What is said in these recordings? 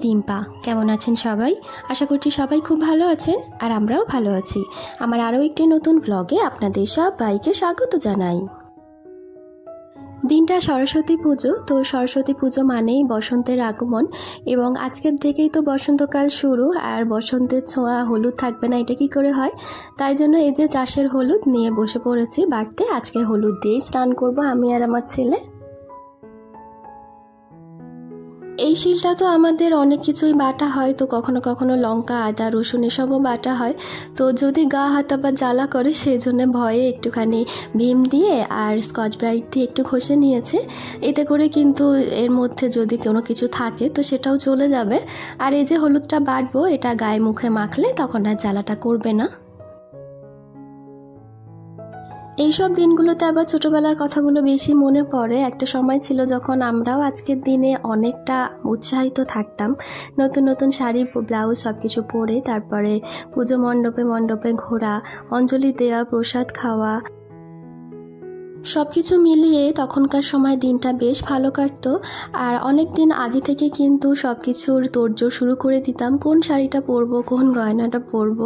রিম্পা। কেমন আছেন সবাই? আশা করছি সবাই খুব ভালো আছেন, আর আমরাও ভালো আছি। আমার আরও একটি নতুন ব্লগে আপনাদের সবাইকে স্বাগত জানাই। দিনটা সরস্বতী পুজো, তো সরস্বতী পুজো মানেই বসন্তের আগমন, এবং আজকের থেকেই তো বসন্তকাল শুরু। আর বসন্তের ছোঁয়া হলুদ থাকবে না, এটা কি করে হয়? তাই জন্য এই যে চাষের হলুদ নিয়ে বসে পড়েছি বাটতে। আজকে হলুদ দিয়েই স্নান করব আমি আর আমার ছেলে। এই শিলটা তো আমাদের অনেক কিছুই বাটা হয়, তো কখনো কখনো লঙ্কা, আদা, রসুন এসবও বাটা হয়। তো যদি গা হাত আবার জ্বালা করে, সেই জন্য ভয়ে একটুখানি ভীম দিয়ে আর স্কচ ব্রাইট দিয়ে একটু ঘষে নিয়েছে। এতে করে কিন্তু এর মধ্যে যদি কোনো কিছু থাকে তো সেটাও চলে যাবে। আর এই যে হলুদটা বাটবো, এটা গায়ে মুখে মাখলে তখন আর জ্বালাটা করবে না। এইসব দিনগুলোতে আবার ছোটবেলার কথাগুলো বেশি মনে পড়ে। একটা সময় ছিল যখন আমরাও আজকের দিনে অনেকটা উৎসাহিত থাকতাম, নতুন নতুন শাড়ি, ব্লাউজ সব কিছু পরে তারপরে পুজো মণ্ডপে মণ্ডপে ঘোরা, অঞ্জলি দেওয়া, প্রসাদ খাওয়া, সব কিছু মিলিয়ে তখনকার সময় দিনটা বেশ ভালো কাটতো। আর অনেক দিন আগে থেকে কিন্তু সব কিছুর তোড়জোড় শুরু করে দিতাম, কোন শাড়িটা পরবো, কোন গয়নাটা পরবো।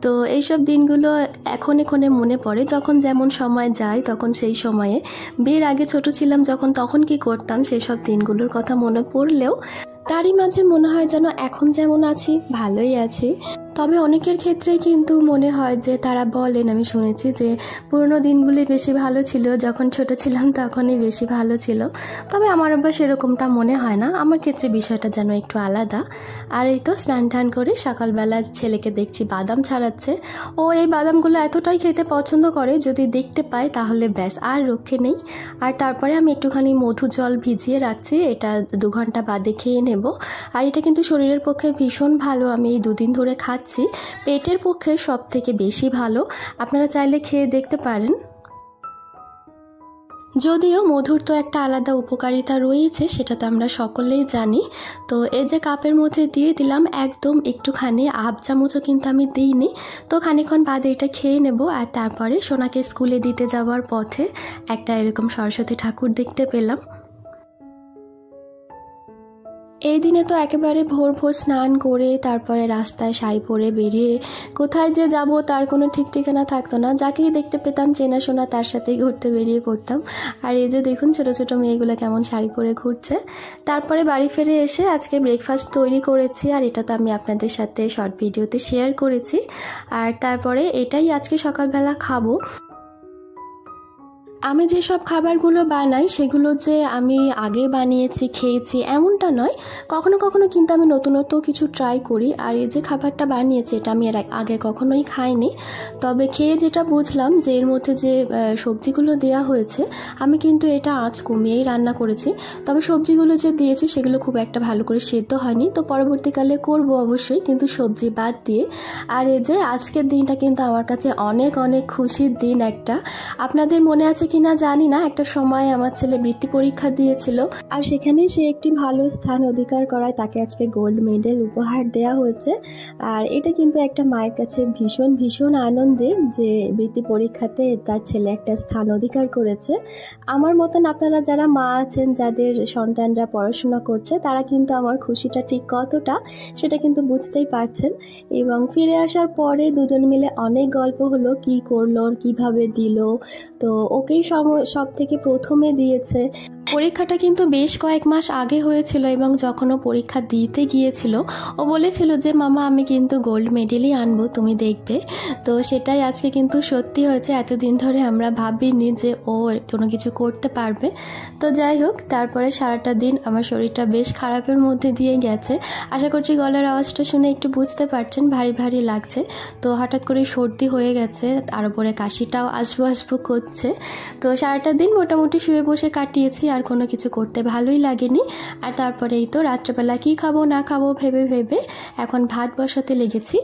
তো এইসব দিনগুলো এখনে মনে পড়ে। যখন যেমন সময় যায় তখন সেই সময়ে, বিয়ের আগে ছোট ছিলাম যখন, তখন কি করতাম সেসব দিনগুলোর কথা মনে পড়লেও তারই মাঝে মনে হয় যেন এখন যেমন আছি ভালোই আছি। তবে অনেকের ক্ষেত্রেই কিন্তু মনে হয় যে, তারা বলেন, আমি শুনেছি যে পুরনো দিনগুলি বেশি ভালো ছিল, যখন ছোট ছিলাম তখনই বেশি ভালো ছিল। তবে আমার আবার সেরকমটা মনে হয় না, আমার ক্ষেত্রে বিষয়টা যেন একটু আলাদা। আর এই তো স্নান টান করে সকালবেলা ছেলেকে দেখছি বাদাম ছাড়াচ্ছে। ও এই বাদামগুলো এতটাই খেতে পছন্দ করে, যদি দেখতে পায় তাহলে ব্যাস আর রক্ষে নেই। আর তারপরে আমি একটুখানি মধু জল ভিজিয়ে রাখছি, এটা 2 ঘন্টা বাদে খেয়ে নেব। আর এটা কিন্তু শরীরের পক্ষে ভীষণ ভালো, আমি এই 2 দিন ধরে খাচ্ছি। পেটের পক্ষে সব থেকে বেশি ভালো, আপনারা চাইলে খেয়ে দেখতে পারেন। যদিও মধুর তো একটা আলাদা উপকারিতা রয়েছে, সেটা তো আমরা সকলেই জানি। তো এই যে কাপের মধ্যে দিয়ে দিলাম একদম একটুখানি, 1/2 চামচও কিন্তু আমি দিইনি। তো খানিকক্ষণ বাদে এটা খেয়ে নেব। আর তারপরে সোনাকে স্কুলে দিতে যাওয়ার পথে একটা এরকম সরস্বতী ঠাকুর দেখতে পেলাম। এই দিনে তো একেবারে ভোর ভোর স্নান করে তারপরে রাস্তায় শাড়ি পরে বেরিয়ে কোথায় যে যাব তার কোনো ঠিক ঠিকানা থাকতো না। যাকেই দেখতে পেতাম চেনাশোনা, তার সাথেই ঘুরতে বেরিয়ে পড়তাম। আর এই যে দেখুন ছোট ছোট মেয়েগুলো কেমন শাড়ি পরে ঘুরছে। তারপরে বাড়ি ফিরে এসে আজকে ব্রেকফাস্ট তৈরি করেছি, আর এটা তো আমি আপনাদের সাথে শর্ট ভিডিওতে শেয়ার করেছি। আর তারপরে এটাই আজকে সকালবেলা খাবো। আমি যেসব খাবারগুলো বানাই সেগুলো যে আমি আগে বানিয়েছি খেয়েছি এমনটা নয়, কখনো কখনো কিন্তু আমি নতুনত্ব কিছু ট্রাই করি। আর এই যে খাবারটা বানিয়েছি এটা আমি এর আগে কখনোই খাইনি, তবে খেয়ে যেটা বুঝলাম যে এর মধ্যে যে সবজিগুলো দেওয়া হয়েছে, আমি কিন্তু এটা আঁচ কমিয়েই রান্না করেছি। তবে সবজিগুলো যে দিয়েছি সেগুলো খুব একটা ভালো করে সেদ্ধ হয়নি, তো পরবর্তীকালে করব অবশ্যই, কিন্তু সবজি বাদ দিয়ে। আর এই যে আজকের দিনটা কিন্তু আমার কাছে অনেক অনেক খুশির দিন একটা। আপনাদের মনে আছে কিনা জানি না, একটা সময় আমার ছেলে বৃত্তি পরীক্ষা দিয়েছিল, আর সেখানে সে একটি ভালো স্থান অধিকার করায় তাকে আজকে গোল্ড মেডেল উপহার দেওয়া হয়েছে। আর এটা কিন্তু একটা মায়ের কাছে ভীষণ ভীষণ আনন্দের যে বৃত্তি পরীক্ষাতে তার ছেলে একটা স্থান অধিকার করেছে। আমার মতন আপনারা যারা মা আছেন, যাদের সন্তানরা পড়াশোনা করছে, তারা কিন্তু আমার খুশিটা ঠিক কতটা সেটা কিন্তু বুঝতেই পারছেন। এবং ফিরে আসার পরে দুজন মিলে অনেক গল্প হলো, কি করলো, কিভাবে দিল। তো ওকেই সব থেকে প্রথমে দিয়েছে। পরীক্ষাটা কিন্তু বেশ কয়েক মাস আগে হয়েছিল, এবং যখন ও পরীক্ষা দিতে গিয়েছিল ও বলেছিল যে মামা আমি কিন্তু গোল্ড মেডেলই আনবো, তুমি দেখবে। তো সেটাই আজকে কিন্তু সত্যি হয়েছে। এতদিন ধরে আমরা ভাবিনি যে ও কোনো কিছু করতে পারবে। তো যাই হোক, তারপরে সারাটা দিন আমার শরীরটা বেশ খারাপের মধ্যে দিয়ে গেছে। আশা করছি গলার আওয়াজটা শুনে একটু বুঝতে পারছেন, ভারী ভারী লাগছে। তো হঠাৎ করে সর্দি হয়ে গেছে, তার উপরে কাশিটাও আসবো আসবো করছে। তো সারাটা দিন মোটামুটি শুয়ে বসে কাটিয়েছি, আর কোনো কিছু করতে ভালোই লাগেনি। আর তারপরে এই তো রাত্রেবেলা কী খাবো না খাবো ভেবে ভেবে এখন ভাত বসাতে লেগেছি।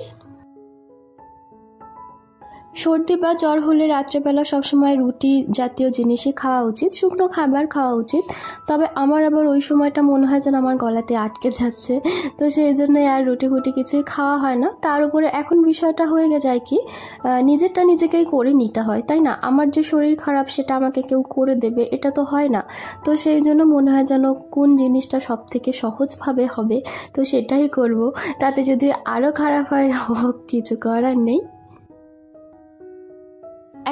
সর্দি বা জ্বর হলে রাত্রেবেলা সবসময় রুটি জাতীয় জিনিসই খাওয়া উচিত, শুকনো খাবার খাওয়া উচিত। তবে আমার আবার ওই সময়টা মনে হয় যেন আমার গলাতে আটকে যাচ্ছে, তো সেই জন্যই আর রুটি ফুটি কিছুই খাওয়া হয় না। তার উপরে এখন বিষয়টা হয়ে যায় কি, নিজেরটা নিজেকেই করে নিতে হয়, তাই না? আমার যে শরীর খারাপ সেটা আমাকে কেউ করে দেবে এটা তো হয় না। তো সেই জন্য মনে হয় যেন কোন জিনিসটা সব থেকে সহজভাবে হবে তো সেটাই করব, তাতে যদি আরও খারাপ হয় হোক, কিছু করার নেই।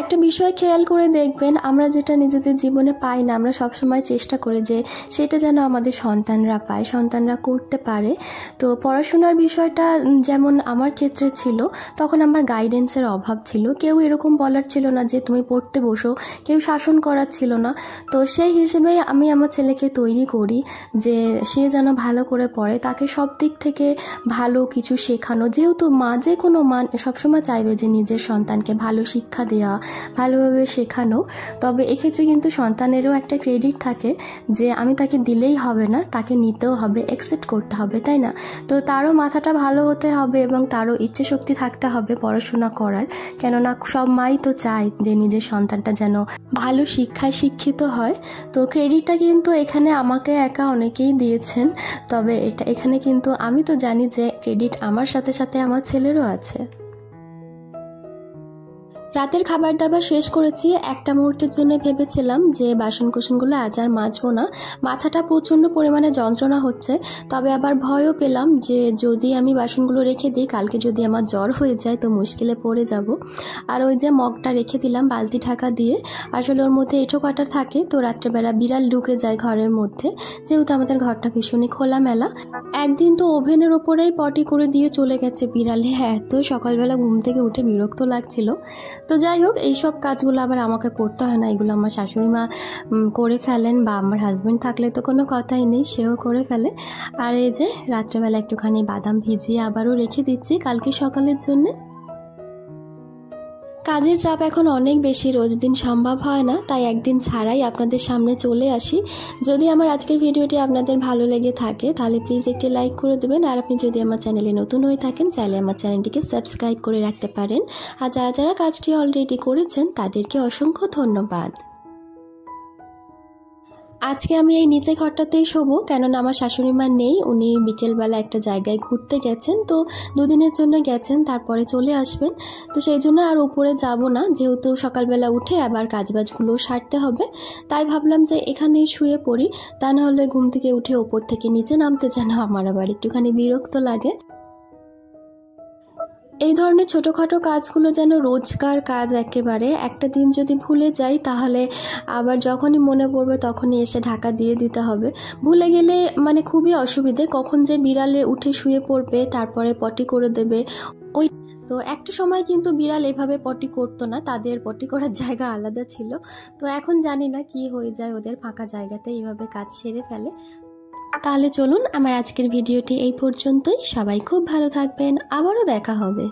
একটা বিষয় খেয়াল করে দেখবেন, আমরা যেটা নিজেদের জীবনে পাই না আমরা সবসময় চেষ্টা করি যে সেটা যেন আমাদের সন্তানরা পায়, সন্তানরা করতে পারে। তো পড়াশোনার বিষয়টা যেমন আমার ক্ষেত্রে ছিল, তখন আমার গাইডেন্সের অভাব ছিল, কেউ এরকম বলার ছিল না যে তুমি পড়তে বসো, কেউ শাসন করার ছিল না। তো সেই হিসেবেই আমি আমার ছেলেকে তৈরি করি যে সে যেন ভালো করে পড়ে, তাকে সব দিক থেকে ভালো কিছু শেখানো। যেহেতু মা, যে কোনো মা সবসময় চাইবে যে নিজের সন্তানকে ভালো শিক্ষা দেওয়া, ভালোভাবে শেখানো। তবে এক্ষেত্রে কিন্তু সন্তানেরও একটা ক্রেডিট থাকে যে আমি তাকে দিলেই হবে না, তাকে নিতেও হবে, অ্যাকসেপ্ট করতে হবে, তাই না? তো তারও মাথাটা ভালো হতে হবে এবং তারও ইচ্ছে শক্তি থাকতে হবে পড়াশোনা করার। কেননা সব মাই তো চায় যে নিজের সন্তানটা যেন ভালো শিক্ষায় শিক্ষিত হয়। তো ক্রেডিটটা কিন্তু এখানে আমাকে একা অনেকেই দিয়েছেন, তবে এখানে কিন্তু আমি তো জানি যে ক্রেডিট আমার সাথে সাথে আমার ছেলেরও আছে। রাতের খাবার দাবার শেষ করেছি। একটা মুহূর্তের জন্য ভেবেছিলাম যে বাসনকুসনগুলো আজ আর মাজবো না, মাথাটা প্রচণ্ড পরিমাণে যন্ত্রণা হচ্ছে। তবে আবার ভয়ও পেলাম যে যদি আমি বাসনগুলো রেখে দিই, কালকে যদি আমার জ্বর হয়ে যায় তো মুশকিলে পড়ে যাব। আর ওই যে মগটা রেখে দিলাম বালতি ঢাকা দিয়ে, আসলে ওর মধ্যে এঁঠো কাটা থাকে, তো রাত্রেবেলা বিড়াল ঢুকে যায় ঘরের মধ্যে, যেহেতু আমাদের ঘরটা ভীষণই খোলামেলা। একদিন তো ওভেনের ওপরেই পটি করে দিয়ে চলে গেছে বিড়ালে, এত সকালবেলা ঘুম থেকে উঠে বিরক্ত লাগছিল। তো যাই হোক, এইসব কাজগুলো আবার আমাকে করতে হয় না, এগুলো আমার শাশুড়ি মা করে ফেলেন, বা আমার হাজব্যান্ড থাকলে তো কোনো কথাই নেই, সেও করে ফেলে। আর এই যে রাত্রেবেলা একটুখানি বাদাম ভিজিয়ে আবারও রেখে দিচ্ছি কালকে সকালের জন্যে। কাজের চাপ এখন অনেক বেশি, রোজ দিন সম্ভব হয় না, তাই একদিন ছাড়াই আপনাদের সামনে চলে আসি। যদি আমার আজকের ভিডিওটি আপনাদের ভালো লেগে থাকে তাহলে প্লিজ একটি লাইক করে দেবেন। আর আপনি যদি আমার চ্যানেলে নতুন হয়ে থাকেন চাইলে আমার চ্যানেলটিকে সাবস্ক্রাইব করে রাখতে পারেন। আর যারা যারা কাজটি অলরেডি করেছেন তাদেরকে অসংখ্য ধন্যবাদ। আজকে আমি এই নিচে ঘরটাতেই শোবো, কেননা আমার শাশুড়ি মা নেই, উনি বিকেলবেলা একটা জায়গায় ঘুরতে গেছেন, তো দুদিনের জন্য গেছেন, তারপরে চলে আসবেন। তো সেই জন্য আর উপরে যাব না, যেহেতু সকালবেলা উঠে আবার কাজবাজগুলো সারতে হবে, তাই ভাবলাম যে এখানেই শুয়ে পড়ি, তা নাহলে ঘুম থেকে উঠে ওপর থেকে নিচে নামতে যেন আমার আবার একটুখানি বিরক্ত লাগে। এই ধরনের ছোটোখাটো কাজগুলো যেন রোজকার কাজ, একেবারে একটা দিন যদি ভুলে যাই তাহলে আবার যখনই মনে পড়বে তখনই এসে ঢাকা দিয়ে দিতে হবে। ভুলে গেলে মানে খুবই অসুবিধে, কখন যে বিড়ালে উঠে শুয়ে পড়বে তারপরে পটি করে দেবে। ওই তো একটা সময় কিন্তু বিড়াল এভাবে পটি করতো না, তাদের পটি করার জায়গা আলাদা ছিল। তো এখন জানি না কি হয়ে যায়, ওদের ফাঁকা জায়গাতে এইভাবে কাজ সেরে ফেলে। তাহলে চলুন, আমার আজকের ভিডিওটি এই পর্যন্তই। সবাই খুব ভালো থাকবেন, আবারও দেখা হবে।